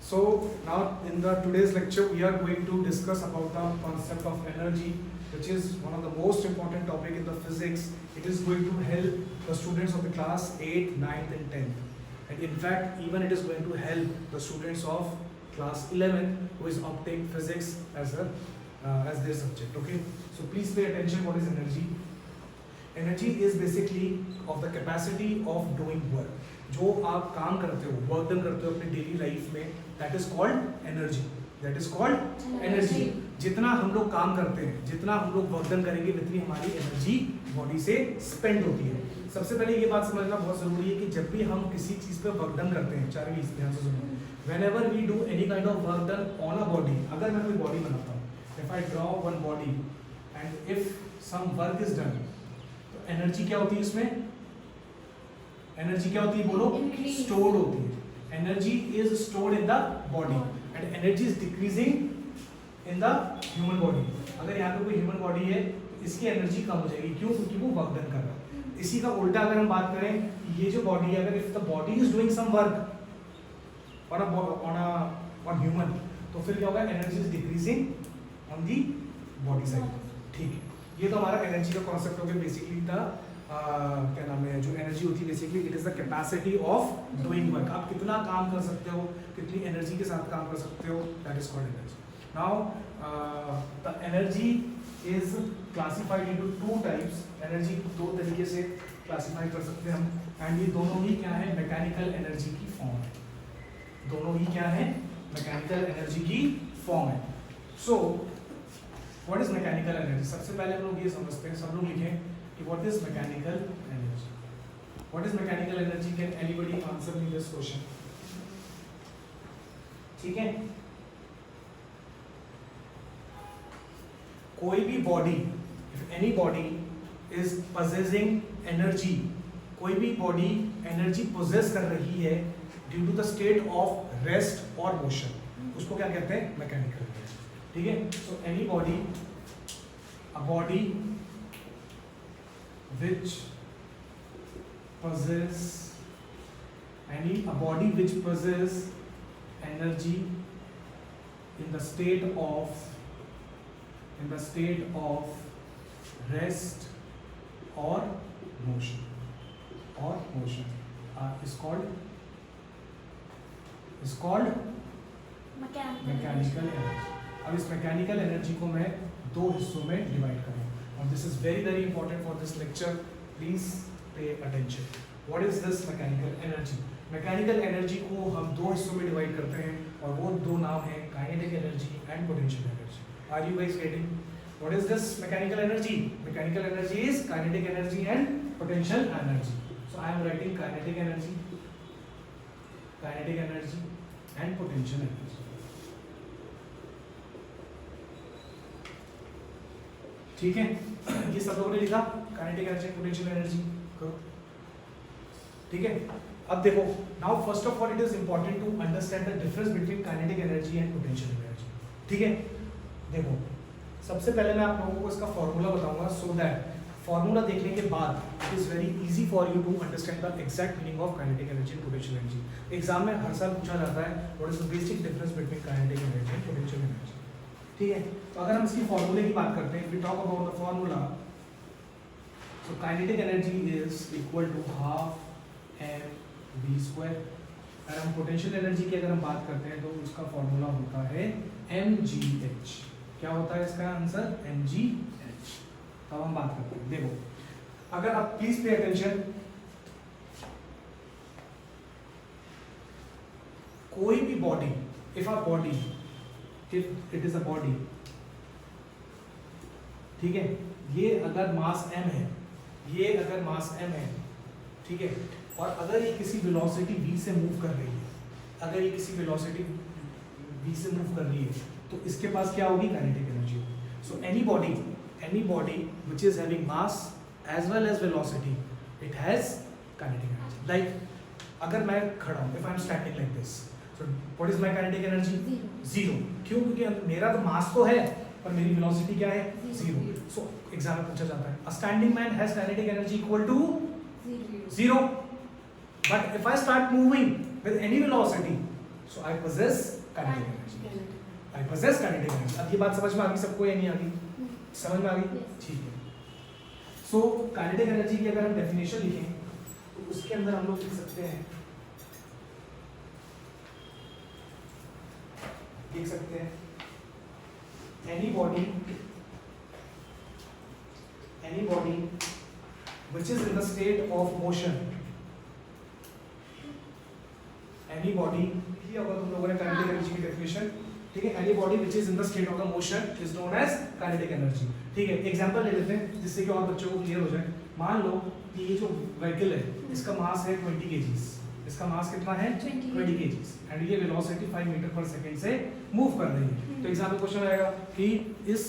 So now in the today's lecture we are going to discuss about the concept of energy, which is one of the most important topic in the physics. It is going to help the students of the class 8th, 9th and 10th. And in fact even it is going to help the students of class 11 who is opting physics as their subject. Okay, so please pay attention. What is energy? Energy is basically of the capacity of doing work. जो आप काम करते हो, work done करते हो अपने daily life में, that is called energy. That is called energy. जितना हम लोग काम करते हैं, जितना हम लोग वर्क डन करेंगे, उतनी हमारी एनर्जी बॉडी से स्पेंड होती है. सबसे पहले ये बात समझना बहुत जरूरी है कि जब भी हम किसी चीज पे वर्क डन करते हैं, चाहे भी ध्यान से सुनो, whenever we do any kind of work done on a body, अगर मैं कोई बॉडी बनाता हूँ, if I draw one body and if some work is done, तो एनर्जी क्या होती है इसमें? एनर्जी क्या होती है बोलो? स्टोर्ड होती है. Energy is stored in the body and energy is decreasing in the human body. अगर यहाँ पे कोई ह्यूमन बॉडी है तो इसकी एनर्जी कम हो जाएगी. क्यों? क्योंकि वो वर्क डन कर रहा है. इसी का उल्टा अगर हम बात करें, ये जो बॉडी है, अगर if the body is doing some work on human, तो फिर क्या होगा? Energy is decreasing on the body side. ठीक है, ये तो हमारा एनर्जी का कॉन्सेप्ट हो गया. बेसिकली द क्या नाम है, जो एनर्जी होती है basically it is the capacity of doing work. आप कितना काम कर सकते हो, कितनी एनर्जी के साथ काम कर सकते हो, that is called energy. Now the energy is classified into two types. Energy दो तरीके से क्लासिफाई कर सकते हैं हम, एंड ये दोनों ही क्या है? मैकेनिकल एनर्जी की फॉर्म है. दोनों ही क्या है? मैकेनिकल एनर्जी की फॉर्म है. So what is mechanical energy? सबसे पहले हम लोग ये समझते हैं, सब लोग लिखें कि what is mechanical energy. What is mechanical energy? Can anybody answer me this question? ठीक है, कोई भी body, if any body is possessing energy, कोई भी बॉडी एनर्जी पोजेस कर रही है due to the state of rest और मोशन, उसको क्या कहते हैं? Mechanical energy. ठीक है, so any body, a body which possess a body which possess energy in the state of rest or motion is called mechanical energy. अब इस mechanical energy को मैं दो हिस्सों में डिवाइड करूँ. And this is very very important for this lecture. Please pay attention. What is this mechanical energy? Mechanical energy को हम दो हिस्सों में डिवाइड करते हैं और वो दो नाम हैं kinetic energy and potential energy. Are you guys getting? What is this mechanical energy? Mechanical energy is kinetic energy and potential energy. So I am writing kinetic energy and potential energy. ठीक है, ये सब लोगों ने लिखा kinetic energy, potential energy. करो. ठीक है, अब देखो, now first of all it is important to understand the difference between kinetic energy and potential energy. ठीक है, देखो सबसे पहले मैं आप लोगों को इसका फॉर्मूला बताऊंगा, सो दैट फॉर्मूला देखने के बाद it is very easy for you to understand the exact meaning of kinetic energy and potential energy. Exam में हर साल पूछा जाता है what is the basic difference between kinetic energy and potential energy. ठीक है, तो अगर हम इसकी फॉर्मूले की बात करते हैं, we talk about the formula. So kinetic energy is equal to half M V square. अगर हम पोटेंशियल एनर्जी की अगर हम बात करते हैं तो उसका फॉर्मूला होता है एम जी एच. क्या होता है इसका आंसर? M G H. तब हम बात करते हैं. देखो, अगर आप प्लीज पे अटेंशन, कोई भी body, if a body, if it is a body, ठीक है, ये अगर मास m है, ये अगर मास m है, ठीक है, और अगर ये किसी वेलोसिटी v से मूव कर रही है, अगर ये किसी वेलोसिटी v से मूव कर रही है, तो इसके पास क्या होगी? Kinetic energy. So any body which is having mass as well as velocity, it has kinetic energy. Like अगर मैं खड़ा हूँ, if I am standing like this, so what is my kinetic energy? Zero. क्यों? क्योंकि मेरा तो मास तो है पर मेरी वेलोसिटी क्या है? जीरो. सो एग्जाम में पूछा जाता है, a standing man has kinetic energy equal to zero. But if I start moving with any velocity, so I possess kinetic energy. I poses kinetic energy. अब ये बात समझ में आ गई सबको या नहीं आ गई? समझ में आ गई? ठीक है। सो काइनेटिक एनर्जी की अगर हम डेफिनेशन लिखें तो उसके अंदर हम लोग लिख सकते हैं, any body which is in the state of motion, any body, ये होगा तुम लोगों ने काइनेटिक एनर्जी की डेफिनेशन, ठीक है? Any body which is in the state of the motion is known as kinetic energy। ठीक है, एग्जांपल ले लेते हैं जिससे कि और बच्चों को क्लियर हो जाए। मान लो कि ये जो व्हीकल है इसका मास है 20 kg, इसका मास कितना है 20 kg, एंड ये वेलोसिटी 5 मीटर पर सेकंड से मूव कर रही है। तो एग्जांपल क्वेश्चन आएगा कि इस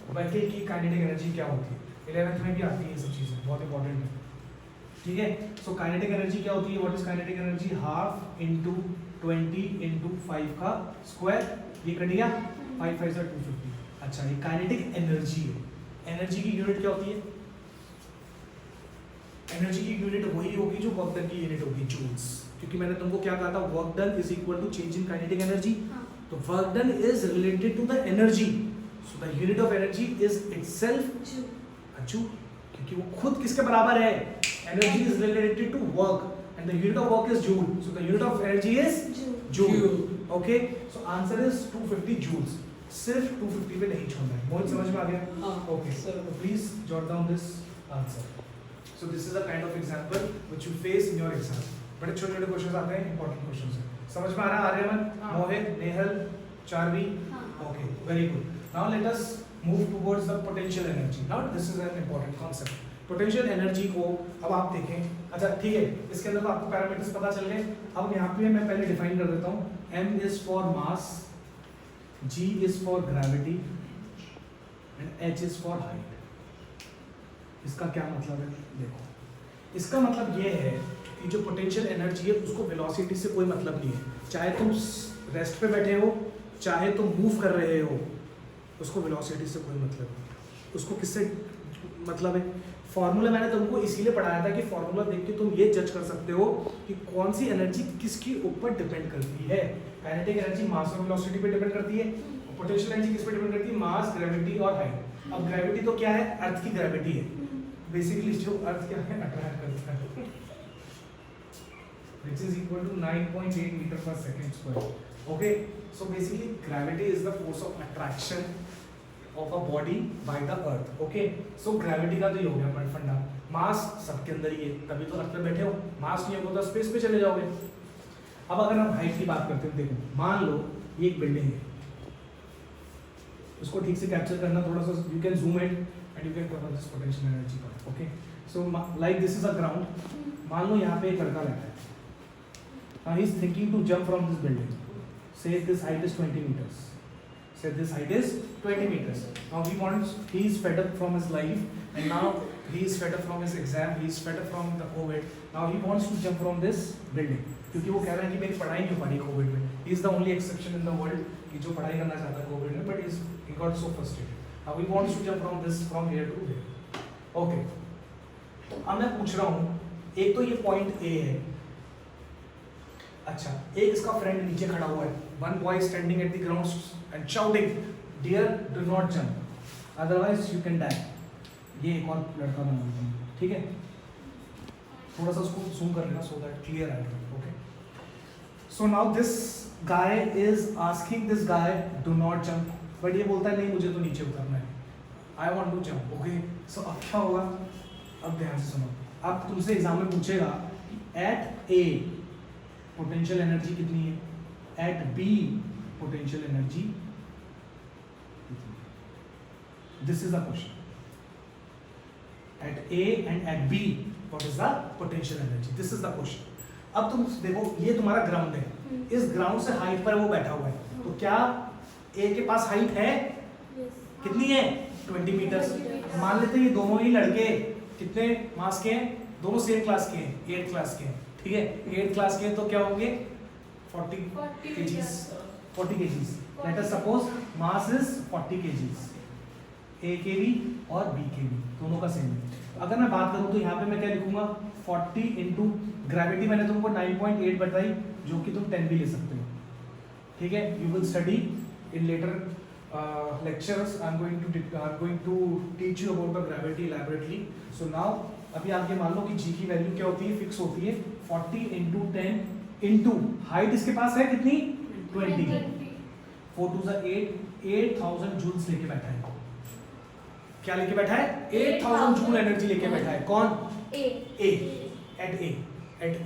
व्हीकल की काइनेटिक एनर्जी क्या होती है? 11th में भी आती है ये सब चीजें, बहुत इंपॉर्टेंट है, ठीक है? सो काइनेटिक एनर्जी क्या होती है? What is kinetic energy? Half into 20 into 5 का स्क्वायर, ये कर दिया 5 5 से 250। अच्छा, ये काइनेटिक एनर्जी है। एनर्जी की यूनिट क्या होती है? एनर्जी की यूनिट वही होगी जो वर्क डन की यूनिट होगी, जूल्स, क्योंकि मैंने तुमको क्या कहा था, work done is equal to change in kinetic energy. तो work done is related to the energy, so the unit of energy is itself joule, क्योंकि वो खुद किसके बराबर है? Energy is related to work and the unit of work is joule, so the unit of energy is joule. Okay, so answer is 250 joules. सिर्फ 250 पे नहीं छोड़ना है। मोहित समझ में आ गया? ओके सर, तो please jot down this answer. So this is a kind of example which you face in your exam. बड़े छोटे छोटे क्वेश्चंस आते हैं, इंपॉर्टेंट क्वेश्चंस हैं। समझ में आ रहा है Aryaman, Mohit, Nehal, Charvi? Okay, very good. Now let us move towards the potential energy. Now this is an important concept. Potential energy को अब आप देखें, अच्छा ठीक है, इसके अंदर तो आपको पैरामीटर्स पता चल गए। अब यहाँ पे मैं पहले डिफाइन कर देता हूँ। M is for mass, G is for gravity and H is for height। इसका क्या मतलब है? देखो, इसका मतलब ये है कि जो पोटेंशियल एनर्जी है उसको वेलोसिटी से कोई मतलब नहीं है। चाहे तुम रेस्ट पे बैठे हो, चाहे तुम मूव कर रहे हो, उसको वेलोसिटी से कोई मतलब नहीं। उसको किससे मतलब है? फॉर्मूला मैंने तुमको इसीलिए पढ़ाया था कि फॉर्मूला देख के तुम ये जज कर सकते हो कि कौन सी एनर्जी किसके ऊपर डिपेंड करती है। काइनेटिक एनर्जी मास और वेलोसिटी पे डिपेंड करती है, और पोटेंशियल एनर्जी किस पे डिपेंड करती है? मास, ग्रेविटी और हाइट। अब ग्रेविटी तो क्या है? अर्थ की ग्रेविटी है। बेसिकली जो अर्थ क्या है, अट्रैक्ट करता है, which is equal to 9.8 metre पर second square. Okay, so basically gravity is the force of attraction of a body by the earth. Okay, so gravity का तो ये हो गया पॉइंट फंडा। मास सबके अंदर ही है, तभी तो अर्थ पे बैठे हो। मास नहीं होगा तो स्पेस पे चले जाओगे। अब अगर हम हाइट की बात करते हैं, देखो मान लो ये एक बिल्डिंग है, उसको ठीक से कैप्चर करना थोड़ा सा, you can zoom in and you can cover this potential energy part. Okay, so like this is a ground. मान लो यहाँ पे एक लड़का बैठा है, now he is thinking to jump from this building. Say this height is 20 meters. Say this height is 20 meters. Now he is fed up from his life, and now he is fed up from his exam, he is fed up from the COVID. Now he wants to jump from this building. क्योंकि वो कह रहा है कि मेरी पढ़ाई नहीं हो पाई कोविड में। He is the only exception in the world कि जो पढ़ाई करना चाहता है कोविड में, but he got so frustrated. Now he wants to jump from here to there. Okay. अब मैं पूछ रहा हूँ, एक तो ये पॉइंट A है। अच्छा, एक इसका फ्रेंड नीचे खड़ा हुआ है। One boy standing at the ground and shouting, "Dear, do not jump, otherwise you can die." ये एक और लड़का बना देता हूँ, ठीक है? थोड़ा सा उसको zoom कर लेना so that clear आएगा, okay? So now this guy is asking this guy, "Do not jump," but ये बोलता है नहीं मुझे तो नीचे उतरना है। I want to jump, okay? So अब क्या होगा? अब ध्यान से सुनो। अब तुमसे एग्जाम में पूछेगा at A पोटेंशियल एनर्जी कितनी है, at B potential energy, this is the question. At A and at B what is the potential energy, this is the question. अब तुम देखो, ये तुम्हारा ग्राउंड है, इस ग्राउंड से हाइट पर वो बैठा हुआ है, तो क्या ए के पास हाइट है? कितनी है? 20 मीटर्स। मान लेते हैं ये दोनों ही लड़के कितने मास के हैं? दोनों सेम क्लास के हैं, 8th क्लास के हैं, ठीक है? 8th क्लास के तो क्या होंगे? 40 kgs, 40 kgs। Let us suppose mass is 40 kgs, A के भी और B के भी दोनों का सेम है। अगर मैं बात करूं तो यहाँ पे मैं क्या लिखूंगा? 40 इंटू ग्रेविटी मैंने तुमको 9.8 बताई, जो कि तुम 10 भी ले सकते हो, ठीक है, you will study in later lectures. I'm going to teach you about the gravity elaborately. So now अभी आप ये मान लो कि g की वैल्यू क्या होती है, फिक्स होती है 40 into 10 into हाइट इसके पास है कितनी 20, 4 2 8, 8000 जूल्स लेके बैठा है। क्या लेके बैठा है? 8000 जूल एनर्जी लेके बैठा है। कौन? A. At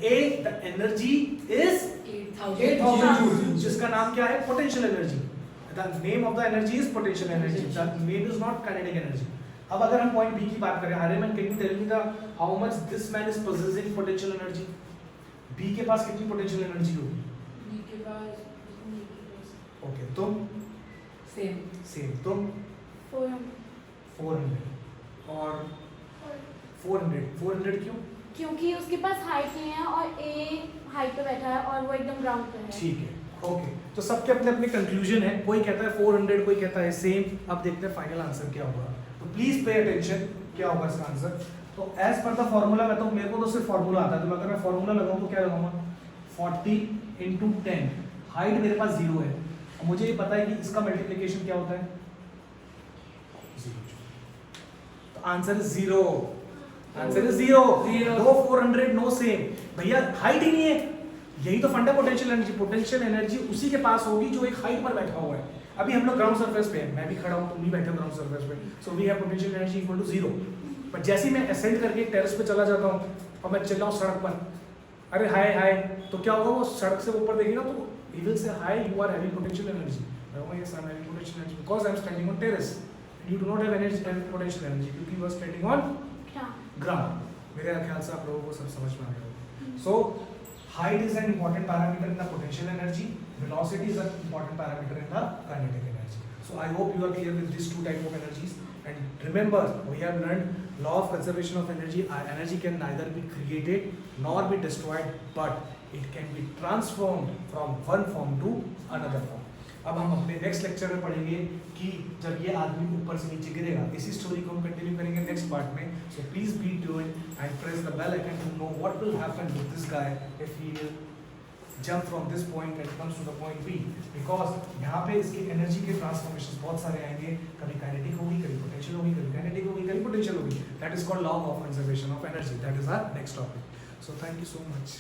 A the energy is 8000 joules, जिसका नाम क्या है? Potential energy. The name of the energy is potential energy. The name is not kinetic energy. अब अगर हम पॉइंट B की बात करें, Harriman, can you tell me the how much this man is possessing potential energy? B के पास कितनी potential energy होगी? B के पास Okay, तुम? Same. तुम? 400 और 400 क्यों? क्योंकि उसके पास हाइट नहीं है और ए हाइट पे बैठा है और वो एकदम ग्राउंड पे है। ठीक है, ओके। तो सबके अपने अपने कंक्लूजन है, कोई कहता है 400, कोई कहता है सेम। अब देखते हैं फाइनल आंसर क्या होगा। तो प्लीज पे अटेंशन, क्या होगा इसका आंसर। तो एज पर द फॉर्मूला, मैं तो मेरे को तो सिर्फ फॉर्मूला आता है, तो अगर मैं फॉर्मूला लगाऊं तो क्या लगाऊंगा 40 into 10, हाइट मेरे पास 0 है और मुझे ये पता है कि इसका मल्टीप्लिकेशन क्या होता है 0, तो answer is 0। Answer is 0। No 400 no same, भैया हाइट ही नहीं है। यही तो फंडा पोटेंशियल एनर्जी। पोटेंशियल एनर्जी उसी के पास होगी जो एक हाइट पर बैठा हुआ है। अभी हम लोग ग्राउंड सरफेस पे हैं, मैं भी खड़ा हूं, तुम भी बैठे हो ग्राउंड सरफेस पे, so we have potential energy equal to 0। पर जैसे ही मैं असेंड करके टेरेस पे चला जाता हूं और मैं चल रहा हूं सड़क पर, अरे हाय, तो क्या होगा, वो सड़क से ऊपर देखेगा तो he will say hi you are having potential energy. मैं कहूंगा yes I am having potential energy because I am standing on terrace. You do not have energy potential energy क्योंकि you are standing on ground. मेरे ख्याल से आप लोगों को सब समझ में आ गया होगा। सो height is an important parameter in the potential energy, velocity is an important parameter in the kinetic energy. So I hope you are clear with these two type of energies, and remember we have learned law of conservation of energy. Energy can neither be created nor be destroyed, but it can be transformed from one form to another form. अब हम अपने next lecture में पढ़ेंगे कि जब ये आदमी ऊपर से नीचे गिरेगा। इसी स्टोरी को हम कंटिन्यू करेंगे नेक्स्ट पार्ट में। So please be tuned and press the bell icon to know what will happen with this guy if he will jump from this point and comes to the point B, because यहाँ पे इसकी energy के transformation बहुत सारे आएंगे। कभी kinetic होगी, कभी पोटेंशियल होगी, कभी काइनेटिक होगी, कभी पोटेंशियल होगी। That is called law of conservation of energy. That is our next topic. So thank you so much.